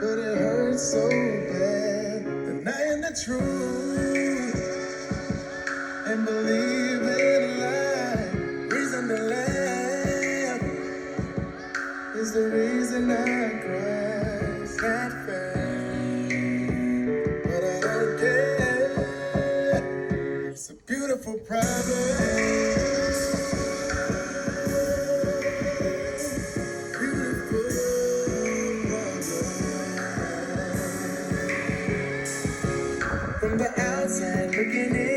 but it hurts so bad. Denying the truth and believe in a lie. Reason to laugh is the reason I cry. It's not fair, but I don't care. It's a beautiful problem. From the outside looking in,